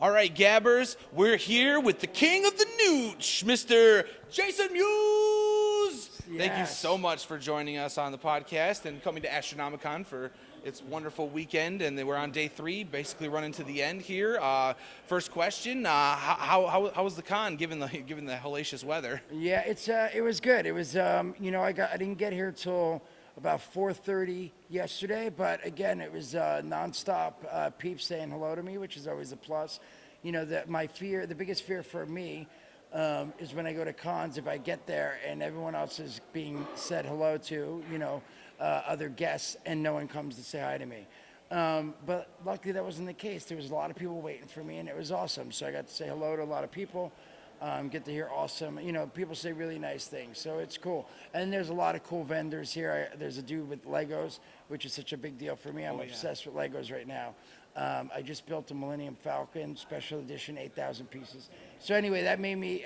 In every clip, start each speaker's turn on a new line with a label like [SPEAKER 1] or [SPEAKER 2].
[SPEAKER 1] All right, Gabbers, we're here with the king of the Nooch, Mr. Jason Mewes.
[SPEAKER 2] Yes.
[SPEAKER 1] Thank you so much for joining us on the podcast and coming to Astronomicon for its wonderful weekend. And then we're on day 3, basically running to the end here. First question: how was the con given the hellacious weather?
[SPEAKER 2] Yeah, it was good. It was I didn't get here till about 4:30 yesterday, but again, it was nonstop peeps saying hello to me, which is always a plus. You know, that the biggest fear for me is when I go to cons, if I get there and everyone else is being said hello to, other guests, and no one comes to say hi to me. But luckily that wasn't the case. There was a lot of people waiting for me, and it was awesome. So I got to say hello to a lot of people. Get to hear awesome, people say really nice things, so it's cool. And there's a lot of cool vendors here. There's a dude with Legos, which is such a big deal for me. I'm obsessed with Legos right now. I just built a Millennium Falcon special edition, 8,000 pieces. So anyway, that made me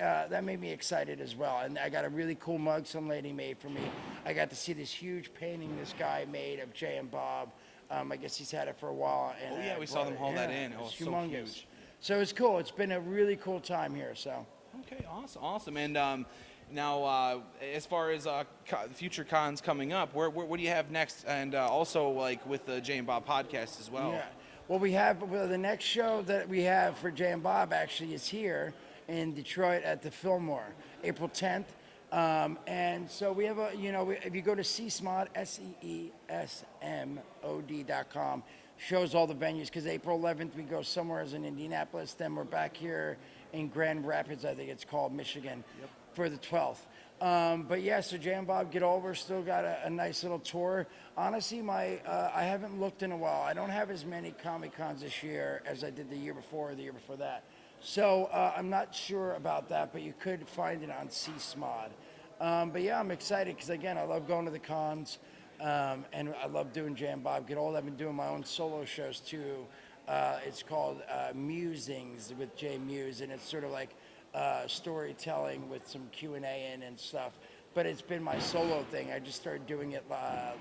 [SPEAKER 2] excited as well. And I got a really cool mug some lady made for me. I got to see this huge painting this guy made of Jay and Bob. I guess he's had it for a while. And,
[SPEAKER 1] we saw them haul that in. It was
[SPEAKER 2] humongous.
[SPEAKER 1] So huge.
[SPEAKER 2] So it's cool. It's been a really cool time here. So.
[SPEAKER 1] Okay, awesome. And now, as far as future cons coming up, what do you have next? And also, like with the Jay and Bob podcast as well.
[SPEAKER 2] Yeah. Well, the next show that we have for Jay and Bob actually is here in Detroit at the Fillmore, April 10th. And so we have if you go to CSMOD, SEESMOD.com, shows all the venues, because April 11th we go somewhere in Indianapolis, then we're back here in Grand Rapids, I think it's called, Michigan, for the 12th. But yeah, so Jay and Bob Get Over still got a nice little tour. Honestly, I haven't looked in a while. I don't have as many Comic-Cons this year as I did the year before or the year before that. So I'm not sure about that, but you could find it on CSMOD. But yeah, I'm excited because, again, I love going to the cons, and I love doing Jay and Bob Get Old. I've been doing my own solo shows too. It's called Musings with Jay Mewes, and it's sort of like storytelling with some Q&A and stuff. But it's been my solo thing. I just started doing it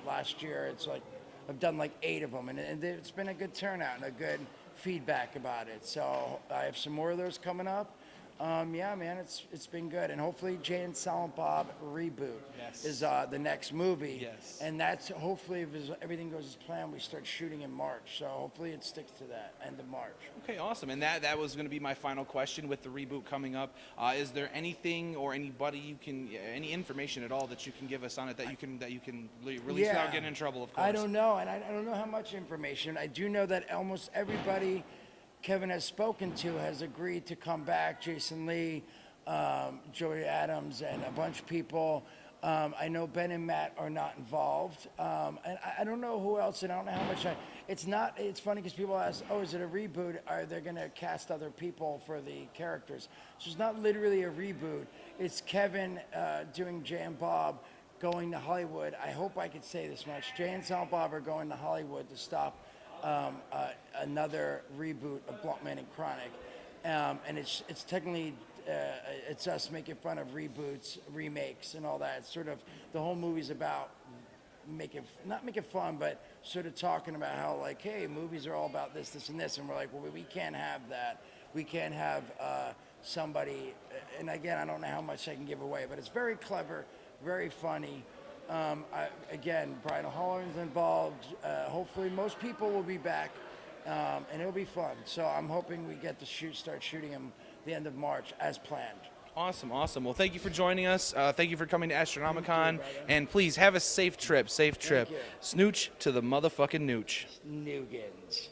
[SPEAKER 2] last year. It's like I've done like 8 of them, and it's been a good turnout and a good feedback about it. So I have some more of those coming up. Yeah, man, it's been good, and hopefully Jay and Silent Bob Reboot is the next movie.
[SPEAKER 1] Yes.
[SPEAKER 2] And that's hopefully, if everything goes as planned, we start shooting in March. So hopefully it sticks to that end of March.
[SPEAKER 1] Okay, awesome. And that was going to be my final question with the reboot coming up. Is there anything or anybody any information at all that you can give us on it that you can release without getting in trouble? Of course.
[SPEAKER 2] I don't know, and I don't know how much information. I do know that almost everybody Kevin has spoken to has agreed to come back. Jason Lee, Joey Adams, and a bunch of people. I know Ben and Matt are not involved. And I don't know who else, and I don't know how much it's funny because people ask, oh, is it a reboot? Are they going to cast other people for the characters? So it's not literally a reboot. It's Kevin doing Jay and Bob going to Hollywood. I hope I could say this much. Jay and Silent Bob are going to Hollywood to stop another reboot of Blunt Man and Chronic, and it's technically it's us making fun of reboots, remakes, and all that. It's sort of the whole movie's about not making fun, but sort of talking about how, like, hey, movies are all about this, this, and this, and we're like, well, we can't have that. We can't have somebody. And again, I don't know how much I can give away, but it's very clever, very funny. Again, Brian O'Halloran's involved. Hopefully most people will be back, and it'll be fun. So I'm hoping we get to start shooting them the end of March as planned.
[SPEAKER 1] Awesome. Well, thank you for joining us. Thank you for coming to Astronomicon. And please have a safe trip. Snooch to the motherfucking Nooch.
[SPEAKER 2] Noogans.